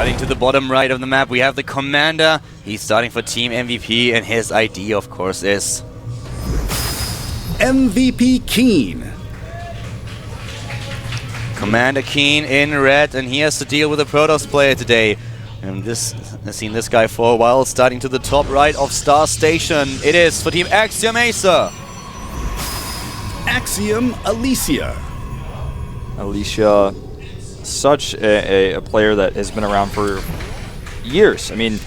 Starting to the bottom right of the map, we have the Commander. He's starting for Team MVP, and his ID, of course, is MVP Keen. Commander Keen in red, and he has to deal with a Protoss player today. And this, I've seen this guy for a while. Starting to the top right of Star Station. It is for Team AxiomAcer. Axiom Alicia. Alicia, such a player that has been around for years. I mean,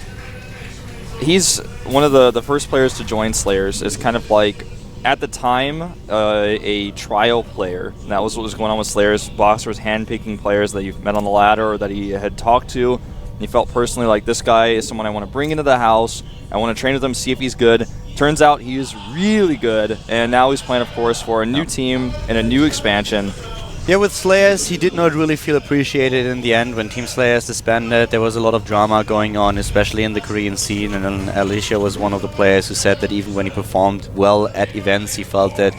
he's one of the first players to join Slayers. It's kind of like, at the time, a trial player. And that was what was going on with Slayers. Boxer was handpicking players that you've met on the ladder or that he had talked to. And he felt personally like, this guy is someone I want to bring into the house. I want to train with him, see if he's good. Turns out he is really good. And now he's playing, of course, for a new team and a new expansion. Yeah, with Slayers, he did not really feel appreciated in the end. When Team Slayers disbanded, there was a lot of drama going on, especially in the Korean scene. And then Alicia was one of the players who said that even when he performed well at events, he felt that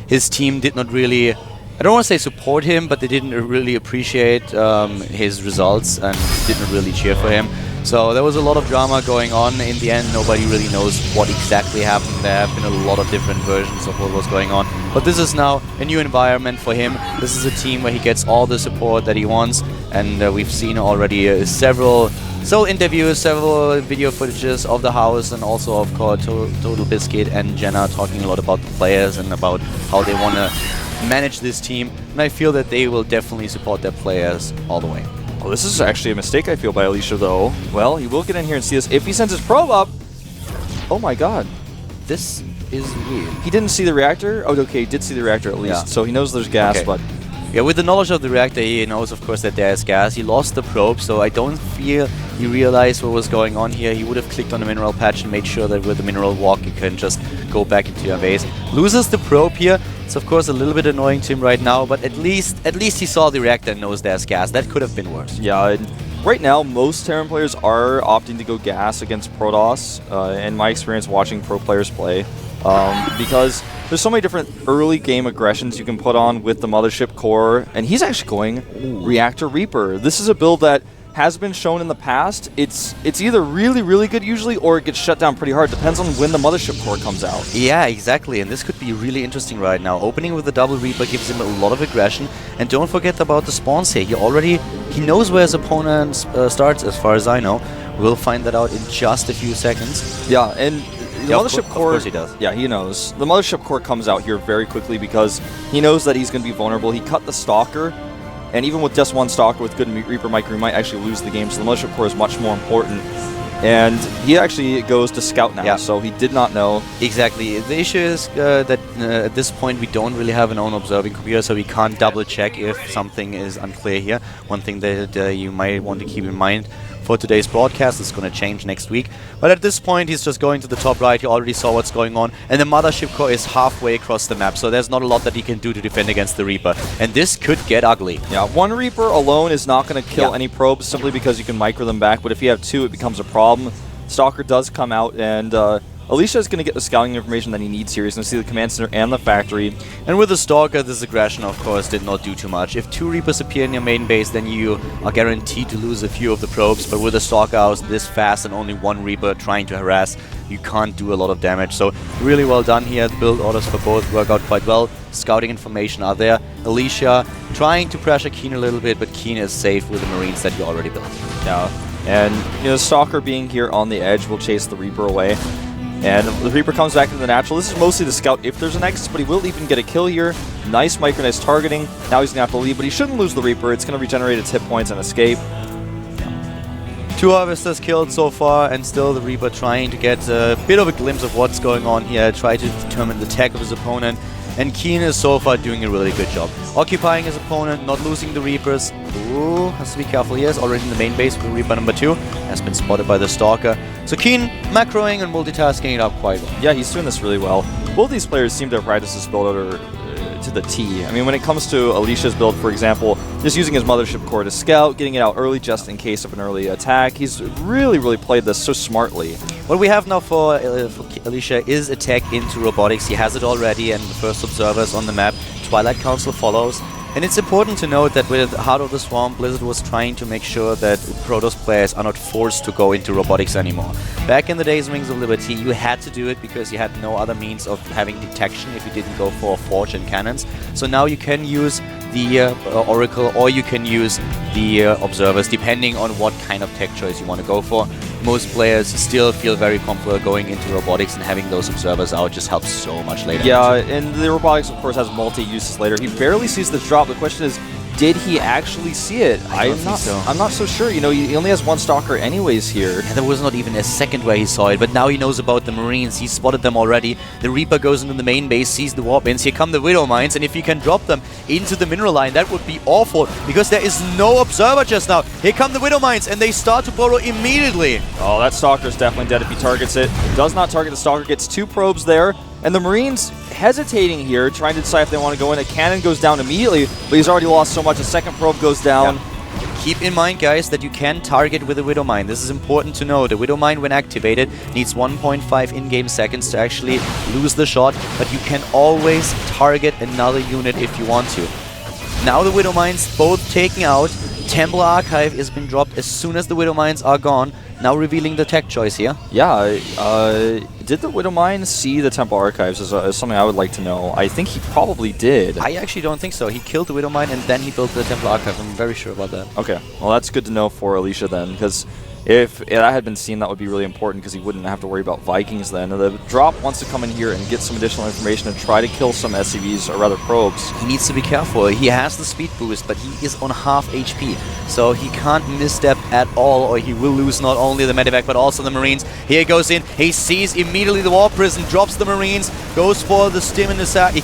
his team did not really, I don't want to say support him, but they didn't really appreciate his results and didn't really cheer for him. So there was a lot of drama going on. In the end, nobody really knows what exactly happened. There have been a lot of different versions of what was going on. But this is now a new environment for him. This is a team where he gets all the support that he wants. And we've seen already several interviews, several video footages of the house, and also, of course, Total Biscuit and Jenna talking a lot about the players and about how they want to manage this team. And I feel that they will definitely support their players all the way. Oh, this is actually a mistake, I feel, by Alicia, though. Well, he will get in here and see this. If he sends his probe up... Oh my god. This is weird. He didn't see the reactor? Oh, okay, he did see the reactor at least. Yeah. So he knows there's gas, Okay. but... Yeah, with the knowledge of the reactor, he knows, of course, that there is gas. He lost the probe, so I don't feel he realized what was going on here. He would have clicked on the mineral patch and made sure that with the mineral walk, you can just go back into your base. Loses the probe here. It's, of course, a little bit annoying to him right now, but at least he saw the reactor and knows there's gas. That could have been worse. Yeah, right now, most Terran players are opting to go gas against Protoss, in my experience watching pro players play, because there's so many different early game aggressions you can put on with the Mothership Core, and he's actually going Reactor Reaper. This is a build that has been shown in the past. It's either really, really good usually, or it gets shut down pretty hard. Depends on when the Mothership Core comes out. Yeah, exactly, and this could be really interesting right now. Opening with the double Reaper gives him a lot of aggression, and don't forget about the spawns here. He knows where his opponent starts, as far as I know. We'll find that out in just a few seconds. Yeah, and the Mothership Core... Of course he does. Yeah, he knows. The Mothership Core comes out here very quickly because he knows that he's going to be vulnerable. He cut the Stalker, and even with just one Stalker with good Reaper Micro, he might actually lose the game, so the Mothership Core is much more important. And he actually goes to Scout now, so he did not know. Exactly. The issue is that at this point we don't really have an own observing computer, so we can't double check if something is unclear here. One thing that you might want to keep in mind for today's broadcast is going to change next week. But at this point he's just going to the top right. He already saw what's going on, and the Mothership Core is halfway across the map, so there's not a lot that he can do to defend against the Reaper. And this could get ugly. Yeah, one Reaper alone is not going to kill any probes simply because you can micro them back, but if you have two, it becomes a problem. Stalker does come out, and Alicia is going to get the scouting information that he needs here. He's going to see the command center and the factory. And with the Stalker, this aggression, of course, did not do too much. If two Reapers appear in your main base, then you are guaranteed to lose a few of the probes. But with the Stalker out this fast and only one Reaper trying to harass, you can't do a lot of damage. So really well done here. The build orders for both work out quite well. Scouting information are there. Alicia trying to pressure Keen a little bit, but Keen is safe with the Marines that you already built. Yeah, and Stalker being here on the edge will chase the Reaper away. And the Reaper comes back into the natural. This is mostly the scout if there's a Nexus, but he will even get a kill here. Nice micronized targeting. Now he's going to have to leave, but he shouldn't lose the Reaper. It's going to regenerate its hit points and escape. Two Harvesters killed so far, and still the Reaper trying to get a bit of a glimpse of what's going on here, try to determine the tech of his opponent. And Keen is so far doing a really good job. Occupying his opponent, not losing the Reapers. Ooh, has to be careful here. Is already in the main base with Reaper number 2. Has been spotted by the Stalker. So Keen macroing and multitasking it up quite well. Yeah, he's doing this really well. Both these players seem to have practiced this build order to the T. I mean, when it comes to Alicia's build, for example, just using his Mothership Core to scout, getting it out early just in case of an early attack, he's really played this so smartly. What we have now for Alicia is attack into robotics. He has it already, and the first observers on the map. Twilight Council follows. And it's important to note that with Heart of the Swarm, Blizzard was trying to make sure that Protoss players are not forced to go into robotics anymore. Back in the days of Wings of Liberty, you had to do it because you had no other means of having detection if you didn't go for Forge and Cannons. So now you can use the Oracle, or you can use the Observers, depending on what kind of tech choice you want to go for. Most players still feel very comfortable going into robotics, and having those Observers out just helps so much later. Yeah, and the robotics, of course, has multi-uses later. He barely sees the drop. The question is, did he actually see it? I'm not so sure. You know, he only has one Stalker anyways here. And there was not even a second where he saw it, but now he knows about the Marines. He spotted them already. The Reaper goes into the main base, sees the warp ins. Here come the Widow Mines, and if he can drop them into the mineral line, that would be awful, because there is no Observer just now. Here come the Widow Mines, and they start to burrow immediately. Oh, that Stalker is definitely dead if he targets it. Does not target the Stalker, gets 2 probes there. And the Marines hesitating here, trying to decide if they want to go in. A cannon goes down immediately, but he's already lost so much. A second probe goes down. Yeah. Keep in mind, guys, that you can target with a Widow Mine. This is important to know. The Widow Mine, when activated, needs 1.5 in-game seconds to actually lose the shot, but you can always target another unit if you want to. Now the Widow Mines both taken out. Templar Archive has been dropped as soon as the Widow Mines are gone. Now revealing the tech choice here. Yeah, did the Widow Mine see the Temple Archives is something I would like to know. I think he probably did. I actually don't think so. He killed the Widow Mine and then he built the Temple Archive. I'm very sure about that. Okay, well that's good to know for Alicia then, because if that had been seen, that would be really important, because he wouldn't have to worry about Vikings then. The drop wants to come in here and get some additional information and try to kill some SCVs, or rather probes. He needs to be careful. He has the speed boost, but he is on half HP, so he can't misstep at all, or he will lose not only the medevac but also the Marines. Here he goes in, he sees immediately the War Prison, drops the Marines, goes for the Stim in the sack. He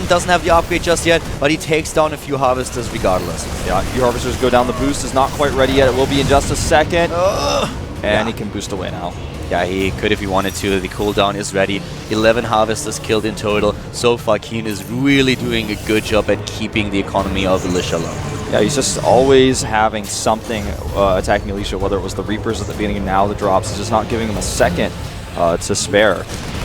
doesn't have the upgrade just yet, but he takes down a few Harvesters regardless. Yeah, a few Harvesters go down. The boost is not quite ready yet. It will be in just a second. And he can boost away now. Yeah, he could if he wanted to. The cooldown is ready. 11 Harvesters killed in total. So far, Keen is really doing a good job at keeping the economy of Alicia low. Yeah, he's just always having something attacking Alicia, whether it was the Reapers at the beginning and now the drops. He's just not giving him a second to spare.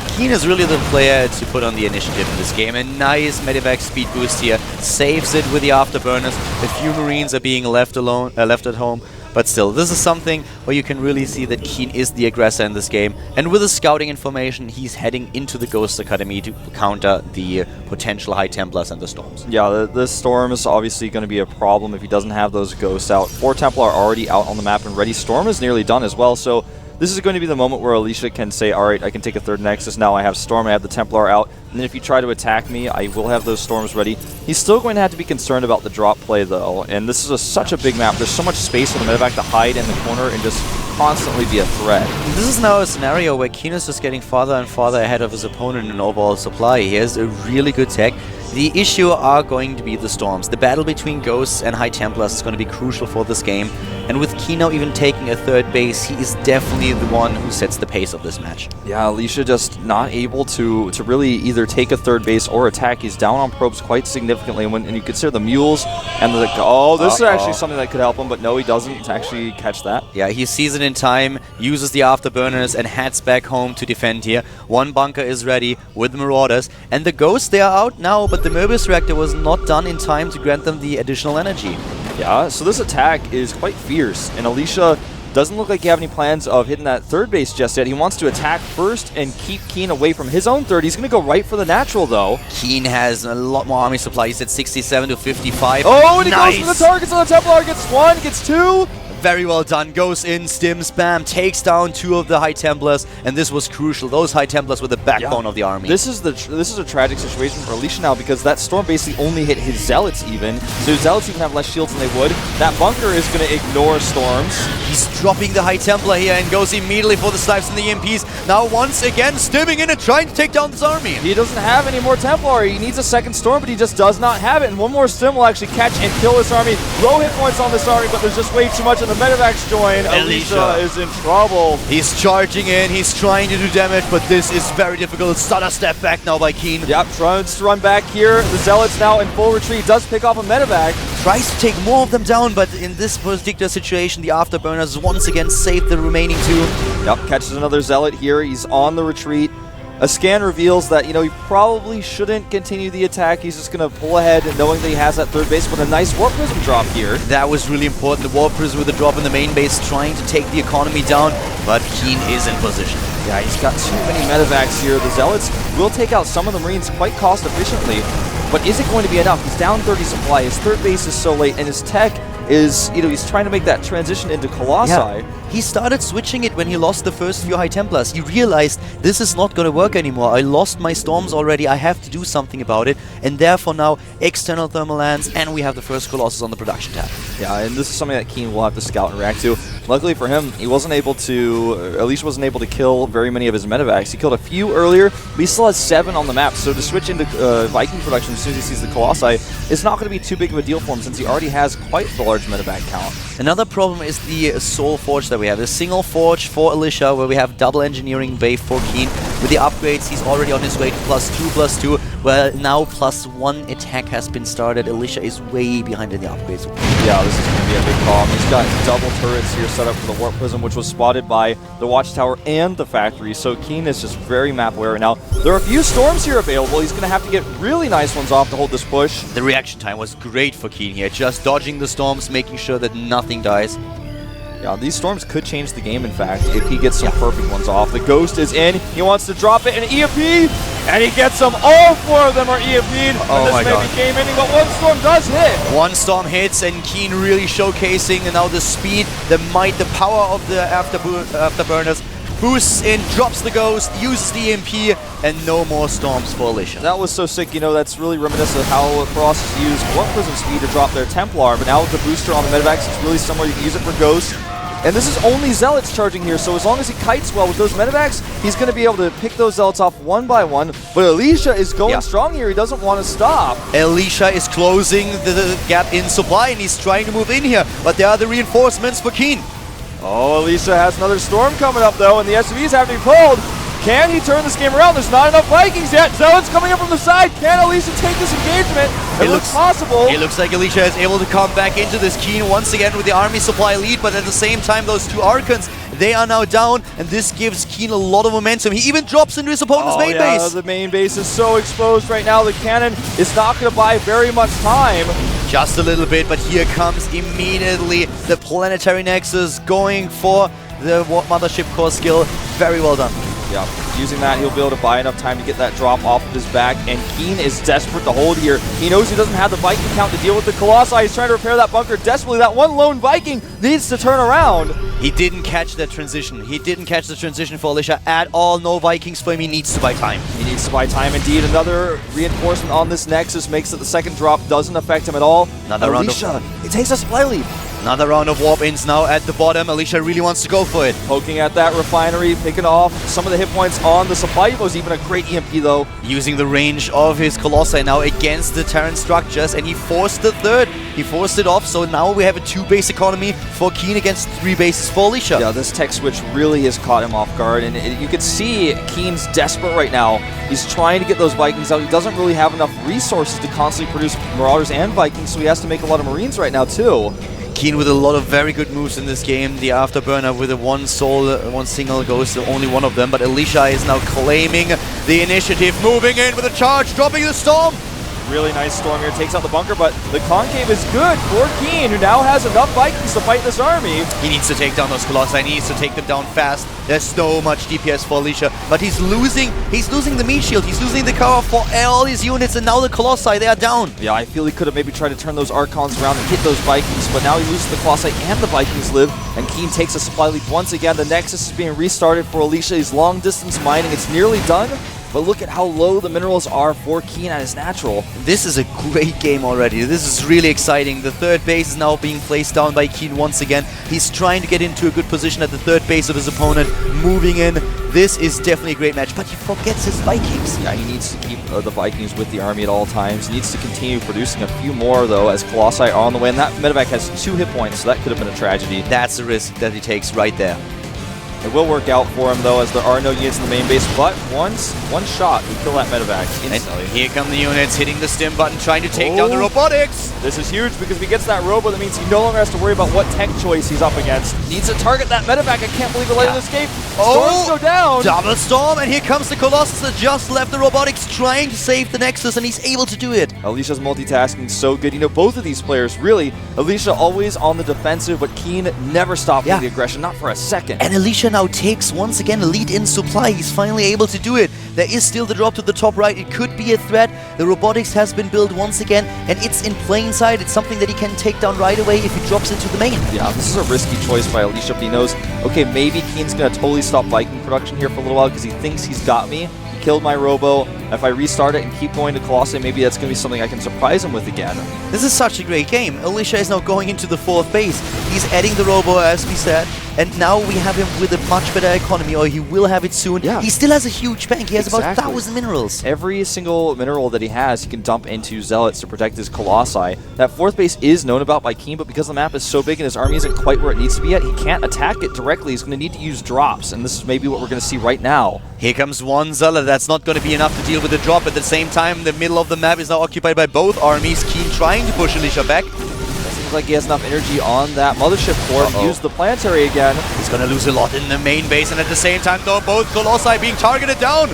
Keen is really the player to put on the initiative in this game. A nice medevac speed boost here. Saves it with the afterburners. A few Marines are being left at home. But still, this is something where you can really see that Keen is the aggressor in this game. And with the scouting information, he's heading into the Ghost Academy to counter the potential High Templars and the Storms. Yeah, the Storm is obviously going to be a problem if he doesn't have those Ghosts out. 4 Templar are already out on the map and ready. Storm is nearly done as well, so this is going to be the moment where Alicia can say, alright, I can take a 3rd Nexus, now I have Storm, I have the Templar out, and then if you try to attack me, I will have those Storms ready. He's still going to have to be concerned about the drop play though, and this is such a big map. There's so much space for the medevac to hide in the corner and just constantly be a threat. This is now a scenario where Keen is just getting farther and farther ahead of his opponent in overall supply. He has a really good tech. The issue are going to be the Storms. The battle between Ghosts and High Templars is going to be crucial for this game. And with Kino even taking a 3rd base, he is definitely the one who sets the pace of this match. Yeah, Alicia just not able to really either take a 3rd base or attack. He's down on probes quite significantly. And you consider the Mules and the... Oh, this is actually something that could help him, but no, he doesn't actually catch that. Yeah, he sees it in time, uses the afterburners, and heads back home to defend here. One bunker is ready with the Marauders. And the Ghosts, they are out now, but the Mobius Reactor was not done in time to grant them the additional energy. Yeah, so this attack is quite fierce, and Alicia doesn't look like he have any plans of hitting that 3rd base just yet. He wants to attack first and keep Keen away from his own 3rd. He's going to go right for the natural, though. Keen has a lot more army supply. He's at 67 to 55. Oh, and he goes for the targets on the Templar. Gets 1, gets 2. Very well done. Goes in, stims, bam, takes down 2 of the High Templars, and this was crucial. Those High Templars were the backbone of the army. This is a tragic situation for Alicia now, because that Storm basically only hit his Zealots even. So his Zealots even have less shields than they would. That bunker is going to ignore Storms. He's dropping the High Templar here and goes immediately for the snipes and the EMPs. Now once again stimming in and trying to take down this army. He doesn't have any more Templar. He needs a 2nd Storm, but he just does not have it. And one more Stim will actually catch and kill this army. Low hit points on this army, but there's just way too much, and the medevacs join. Alicia is in trouble. He's charging in, he's trying to do damage, but this is very difficult. Stutter step back now by Keen. Yep, tries to run back here. The Zealot's now in full retreat. Does pick off a medevac. Tries to take more of them down, but in this particular situation, the Afterburners once again save the remaining 2. Yep, catches another Zealot here. He's on the retreat. A scan reveals that, he probably shouldn't continue the attack. He's just going to pull ahead knowing that he has that third base, but a nice Warp Prism drop here. That was really important. The Warp Prism with the drop in the main base trying to take the economy down, but Keen is in position. Yeah, he's got too many medevacs here. The Zealots will take out some of the Marines quite cost efficiently, but is it going to be enough? He's down 30 supply. His third base is so late, and his tech is, he's trying to make that transition into Colossi. Yeah. He started switching it when he lost the first few High Templars. He realized this is not going to work anymore. I lost my Storms already. I have to do something about it. And therefore now external thermal lands, and we have the first Colossus on the production tab. Yeah, and this is something that Keen will have to scout and react to. Luckily for him, he wasn't able to, Alicia wasn't able to kill very many of his medevacs. He killed a few earlier, but he still has 7 on the map. So to switch into Viking production as soon as he sees the Colossi is not going to be too big of a deal for him since he already has quite the large medevac count. Another problem is the Soul Forge that we have. The single forge for Alicia, where we have double engineering wave for Keen. With the upgrades, he's already on his way to +2/+2. Well, now +1 attack has been started. Alicia is way behind in the upgrades. Yeah, this is going to be a big problem. He's got double turrets here set up for the Warp Prism, which was spotted by the Watchtower and the factory. So Keen is just very map aware right now. There are a few Storms here available. He's going to have to get really nice ones off to hold this push. The reaction time was great for Keen here. Just dodging the Storms, making sure that nothing dies. Yeah, these Storms could change the game, in fact, if he gets some perfect ones off. The Ghost is in. He wants to drop it in EMP, and he gets them. All 4 of them are EMP'd. Oh my God. This may be game ending, but one Storm does hit. One Storm hits, and Keen really showcasing now the speed, the might, the power of the Afterburners. Boosts in, drops the Ghost, uses the EMP, and no more Storms for Alicia. That was so sick, that's really reminiscent of how Colossus used Warp Prism speed to drop their Templar, but now with the booster on the medevacs, it's really similar. You can use it for Ghost. And this is only Zealots charging here, so as long as he kites well with those medevacs, he's going to be able to pick those Zealots off one by one. But Alicia is going strong here. He doesn't want to stop. Alicia is closing the gap in supply, and he's trying to move in here. But there are the reinforcements for Keen. Oh, Alicia has another Storm coming up, though, and the SUVs have to be pulled. Can he turn this game around? There's not enough Vikings yet. Zealots coming up from the side. Can Alicia take this engagement? It looks possible. It looks like Alicia is able to come back into this Keen once again with the army supply lead, but at the same time, those 2 Archons, they are now down, and this gives Keen a lot of momentum. He even drops into his opponent's main base. The main base is so exposed right now. The cannon is not going to buy very much time. Just a little bit, but here comes immediately the Planetary Nexus going for the Mothership Core skill. Very well done. Yeah, using that, he'll be able to buy enough time to get that drop off of his back, and Keen is desperate to hold here. He knows he doesn't have the Viking count to deal with the Colossi. He's trying to repair that bunker desperately. That one lone Viking needs to turn around. He didn't catch that transition. He didn't catch the transition for Alicia at all. No Vikings for him. He needs to buy time. He needs to buy time indeed. Another reinforcement on this Nexus makes it the second drop doesn't affect him at all. Another round of... Alicia, it takes a supply lead. Another round of warp-ins now at the bottom. Alicia really wants to go for it. Poking at that refinery, picking off some of the hit points on the supply depots. Even a great EMP, though. Using the range of his Colossi now against the Terran structures, and he forced the third. He forced it off, so now we have a 2-base economy for Keen against 3 bases for Alicia. Yeah, this tech switch really has caught him off guard, and you can see Keen's desperate right now. He's trying to get those Vikings out. He doesn't really have enough resources to constantly produce Marauders and Vikings, so he has to make a lot of Marines right now, too. Keen with a lot of very good moves in this game. The Afterburner with a one single Ghost, only one of them. But Alicia is now claiming the initiative, moving in with a charge, dropping the Storm. Really nice Storm here, takes out the bunker, but the Concave is good for Keen, who now has enough Vikings to fight this army. He needs to take down those Colossi, he needs to take them down fast. There's so much DPS for Alicia, but he's losing the meat shield, he's losing the cover for all his units, and now the Colossi, they are down. Yeah, I feel he could have maybe tried to turn those Archons around and hit those Vikings, but now he loses the Colossi and the Vikings live, and Keen takes a supply lead once again. The Nexus is being restarted for Alicia. He's long distance mining, it's nearly done. But look at how low the minerals are for Keen at his natural. This is a great game already. This is really exciting. The third base is now being placed down by Keen once again. He's trying to get into a good position at the third base of his opponent, moving in. This is definitely a great match, but he forgets his Vikings. Yeah, he needs to keep the Vikings with the army at all times. He needs to continue producing a few more, though, as Colossi are on the way. And that medevac has 2 hit points, so that could have been a tragedy. That's the risk that he takes right there. It will work out for him, though, as there are no units in the main base, but one shot will kill that medevac instantly. And here come the units hitting the stim button, trying to take down the robotics. This is huge because if he gets that robo, that means he no longer has to worry about what tech choice he's up against. Needs to target that medevac. I can't believe he let it escape. Storms go down. Double storm, and here comes the Colossus that just left the robotics trying to save the Nexus, and he's able to do it. Alicia's multitasking so good. You know, both of these players, really, Alicia always on the defensive, but Keen never stopped with the aggression, not for a second. And Alicia now takes, once again, a lead in supply. He's finally able to do it. There is still the drop to the top right. It could be a threat. The robotics has been built once again, and it's in plain sight. It's something that he can take down right away if he drops into the main. Yeah, this is a risky choice by Alicia, but he knows, okay, maybe Keen's going to totally stop Viking production here for a little while because he thinks he's got me. He killed my robo. If I restart it and keep going to Colossi, maybe that's going to be something I can surprise him with again. This is such a great game. Alicia is now going into the 4th base. He's adding the robo, as we said, and now we have him with a much better economy, or he will have it soon. Yeah. He still has a huge bank. He has about 1,000 minerals. Every single mineral that he has, he can dump into Zealots to protect his Colossi. That 4th base is known about by Keen, but because the map is so big and his army isn't quite where it needs to be yet, he can't attack it directly. He's going to need to use drops, and this is maybe what we're going to see right now. Here comes one Zealot. That's not going to be enough to deal with the drop. At the same time, the middle of the map is now occupied by both armies. Keen trying to push Alicia back. Seems like he has enough energy on that Mothership core to use the planetary again. He's going to lose a lot in the main base, and at the same time, though, both Colossi being targeted down.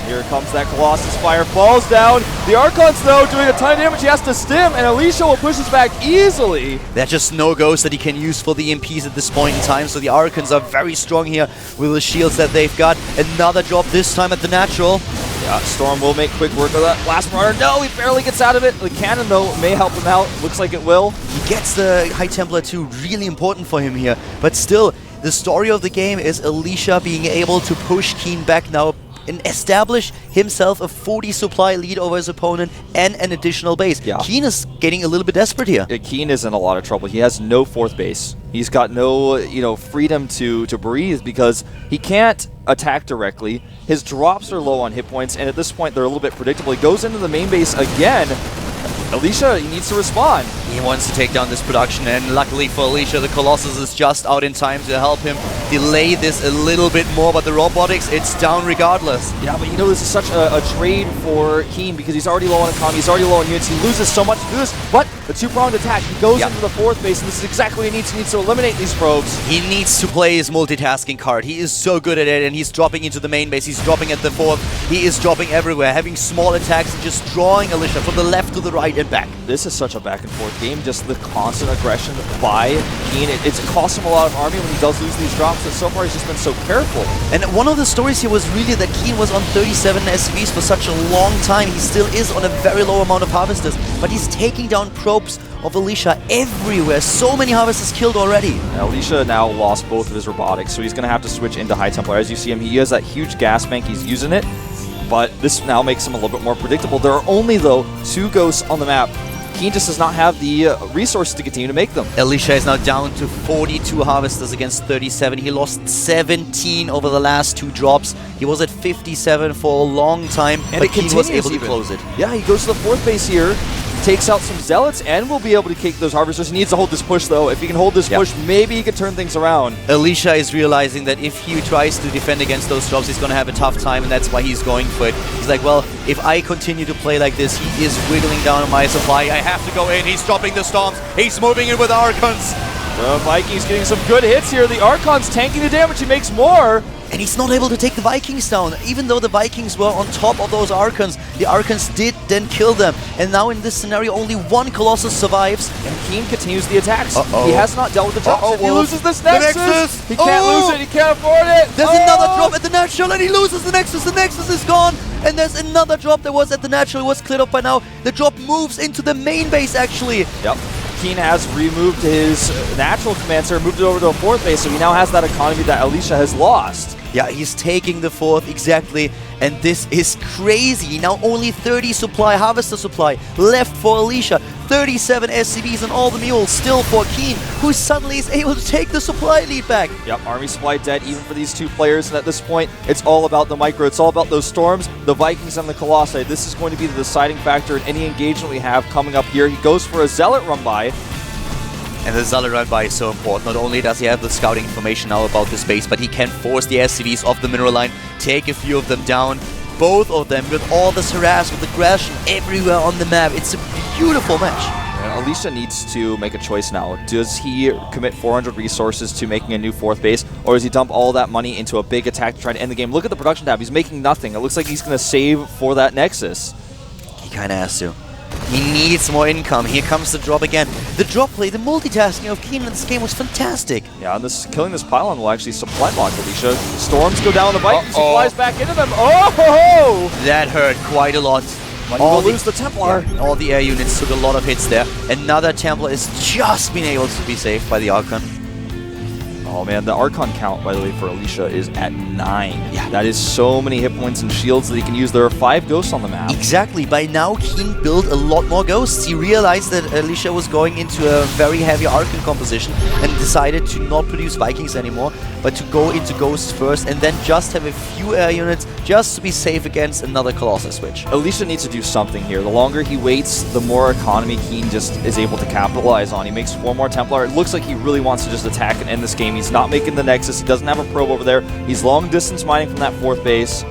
Here comes that Colossus fire, falls down. The Archons, though, doing a ton of damage. He has to stim, and Alicia will push us back easily. They're just no-goes that he can use for the EMPs at this point in time, so the Archons are very strong here with the shields that they've got. Another drop this time at the natural. Yeah, Storm will make quick work of that last runner. No, he barely gets out of it. The cannon, though, may help him out. Looks like it will. He gets the High Templar too, really important for him here. But still, the story of the game is Alicia being able to push Keen back now and establish himself a 40 supply lead over his opponent and an additional base. Yeah. Keen is getting a little bit desperate here. Keen is in a lot of trouble. He has no 4th base. He's got no, freedom to breathe because he can't attack directly. His drops are low on hit points, and at this point they're a little bit predictable. He goes into the main base again. Alicia, he needs to respond. He wants to take down this production, and luckily for Alicia, the Colossus is just out in time to help him delay this a little bit more, but the robotics, it's down regardless. Yeah, but this is such a trade for Keen because he's already low on economy, he's already low on units, he loses so much to do this, but the 2-pronged attack, he goes into the 4th base, and this is exactly what he needs. He needs to eliminate these probes. He needs to play his multitasking card. He is so good at it, and he's dropping into the main base, he's dropping at the 4th, he is dropping everywhere, having small attacks and just drawing Alicia from the left to the right and back. This is such a back-and-forth game, just the constant aggression by Keen. It's cost him a lot of army when he does lose these drops, and so far he's just been so careful. And one of the stories here was really that Keen was on 37 SCVs for such a long time. He still is on a very low amount of harvesters, but he's taking down probes of Alicia everywhere. So many harvesters killed already. Now, Alicia now lost both of his robotics, so he's going to have to switch into High Templar. As you see him, he has that huge gas bank. He's using it, but this now makes him a little bit more predictable. There are only, though, 2 ghosts on the map. Keen just does not have the resources to continue to make them. Alicia is now down to 42 harvesters against 37. He lost 17 over the last 2 drops. He was at 57 for a long time, and but Keen was able to close it. Yeah, he goes to the 4th base here, takes out some Zealots, and will be able to kick those harvesters. He needs to hold this push, though. If he can hold this push, maybe he can turn things around. Alicia is realizing that if he tries to defend against those drops, he's going to have a tough time, and that's why he's going for it. He's like, well, if I continue to play like this, he is wiggling down on my supply. I have to go in. He's dropping the storms. He's moving in with Archons. The Vikings getting some good hits here. The Archons tanking the damage. He makes more. And he's not able to take the Vikings down. Even though the Vikings were on top of those Archons, the Archons did then kill them. And now in this scenario, only 1 Colossus survives. And Keen continues the attacks. He has not dealt with the drops. If he loses this Nexus, he can't lose it. He can't afford it. There's another drop at the natural, and he loses the Nexus. The Nexus is gone. And there's another drop that was at the natural. It was cleared up by now. The drop moves into the main base, actually. Yep. Keen has removed his natural command center, moved it over to a 4th base, so he now has that economy that Alicia has lost. Yeah, he's taking the 4th, exactly, and this is crazy. Now only 30 supply, harvester supply, left for Alicia. 37 SCVs and all the mules still for Keen, who suddenly is able to take the supply lead back. Yep, army supply dead even for these 2 players, and at this point, it's all about the micro. It's all about those storms, the Vikings and the Colossi. This is going to be the deciding factor in any engagement we have coming up here. He goes for a Zealot run by. And the Zealot run by is so important. Not only does he have the scouting information now about this base, but he can force the SCVs off the mineral line, take a few of them down. Both of them with all this harass, with aggression everywhere on the map. It's a beautiful match. Alicia needs to make a choice now. Does he commit 400 resources to making a new 4th base, or does he dump all that money into a big attack to try to end the game? Look at the production tab. He's making nothing. It looks like he's going to save for that Nexus. He kind of has to. He needs more income. Here comes the drop again. The drop play, the multitasking of Keen in this game was fantastic. Yeah, and killing this pylon will actually supply block Alicia. Storms go down the Vikings. He flies back into them. Oh! That hurt quite a lot. Might will lose the Templar. Yeah, all the air units took a lot of hits there. Another Templar is just been able to be saved by the Archon. Oh man, the Archon count, by the way, for Alicia is at 9. Yeah, that is so many hit points and shields that he can use. There are 5 ghosts on the map. Exactly. By now, Keen built a lot more ghosts. He realized that Alicia was going into a very heavy Archon composition and decided to not produce Vikings anymore, but to go into ghosts first and then just have a few air units just to be safe against another Colossus switch. Alicia needs to do something here. The longer he waits, the more economy Keen just is able to capitalize on. He makes 4 more Templar. It looks like he really wants to just attack and end this game. He's not making the Nexus. He doesn't have a probe over there. He's long distance mining from that 4th base.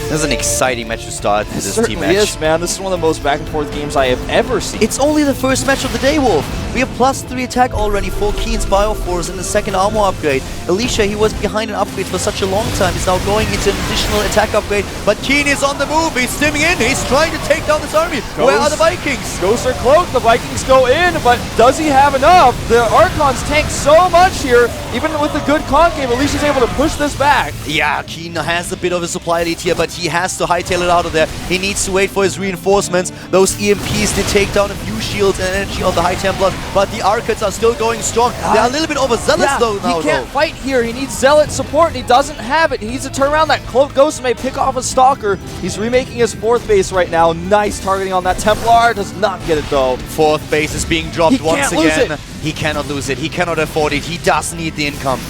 This is an exciting match to start this team match. Yes, man. This is one of the most back and forth games I have ever seen. It's only the first match of the day, Wolf. We have +3 attack already for Keen's Bioforce in the second armor upgrade. Alicia, he was behind an upgrade for such a long time, is now going into an additional attack upgrade. But Keen is on the move. He's stimming in. He's trying to take down this army. Where are the Vikings? Ghosts are cloaked. The Vikings go in, but does he have enough? The Archons tank so much here. Even with the good concave, Alicia's able to push this back. Yeah, Keen has a bit of a supply lead here, but he has to hightail it out of there. He needs to wait for his reinforcements. Those EMPs did take down a few shields and energy on the High Templars, but the Archons are still going strong. They're a little bit overzealous though now. He can't fight here. He needs Zealot support, and he doesn't have it. He needs to turn around. That cloak ghost may pick off a Stalker. He's remaking his 4th base right now. Nice targeting on that Templar. Does not get it though. 4th base is being dropped once again. Lose it. He cannot lose it. He cannot afford it. He does need the income.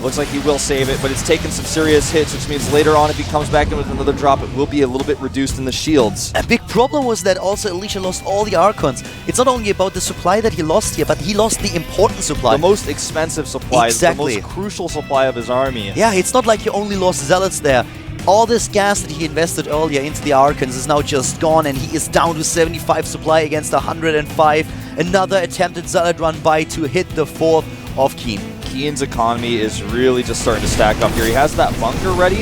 Looks like he will save it, but it's taken some serious hits, which means later on if he comes back in with another drop, it will be a little bit reduced in the shields. A big problem was that also Alicia lost all the Archons. It's not only about the supply that he lost here, but he lost the important supply. The most expensive supply, exactly. The most crucial supply of his army. Yeah, it's not like he only lost Zealots there. All this gas that he invested earlier into the Archons is now just gone, and he is down to 75 supply against 105. Another attempted Zealot run by to hit the 4th of Keen. Keen's economy is really just starting to stack up here. He has that bunker ready,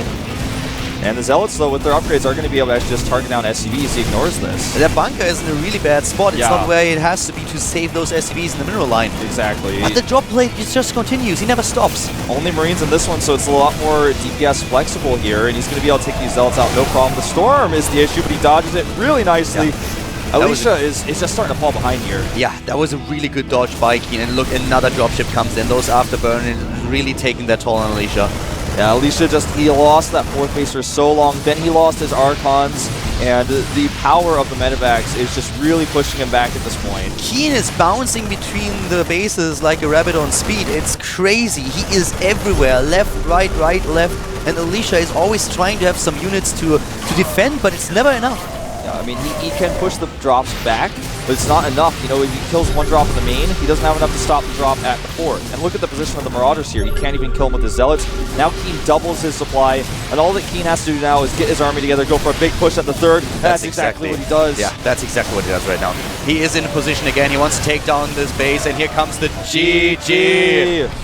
and the Zealots, though, with their upgrades, are going to be able to actually just target down SCVs. He ignores this. That bunker is in a really bad spot. It's not where it has to be to save those SCVs in the mineral line. Exactly. But the drop play just continues. He never stops. Only Marines in this one, so it's a lot more DPS flexible here, and he's going to be able to take these Zealots out no problem. The Storm is the issue, but he dodges it really nicely. Yeah. Alicia is just starting to fall behind here. Yeah, that was a really good dodge by Keen. And look, another dropship comes in. Those afterburn really taking their toll on Alicia. Yeah, Alicia he lost that 4th base for so long. Then he lost his Archons, and the power of the Medivacs is just really pushing him back at this point. Keen is bouncing between the bases like a rabbit on speed. It's crazy. He is everywhere. Left, right, left. And Alicia is always trying to have some units to defend, but it's never enough. Yeah, I mean, he can push the drops back, but it's not enough. You know, if he kills 1 drop in the main, he doesn't have enough to stop the drop at the 4th. And look at the position of the Marauders here. He can't even kill him with his Zealots. Now Keen doubles his supply, and all that Keen has to do now is get his army together, go for a big push at the 3rd. That's exactly what he does. Yeah, that's exactly what he does right now. He is in a position again. He wants to take down this base, and here comes the GG.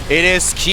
It is Keen.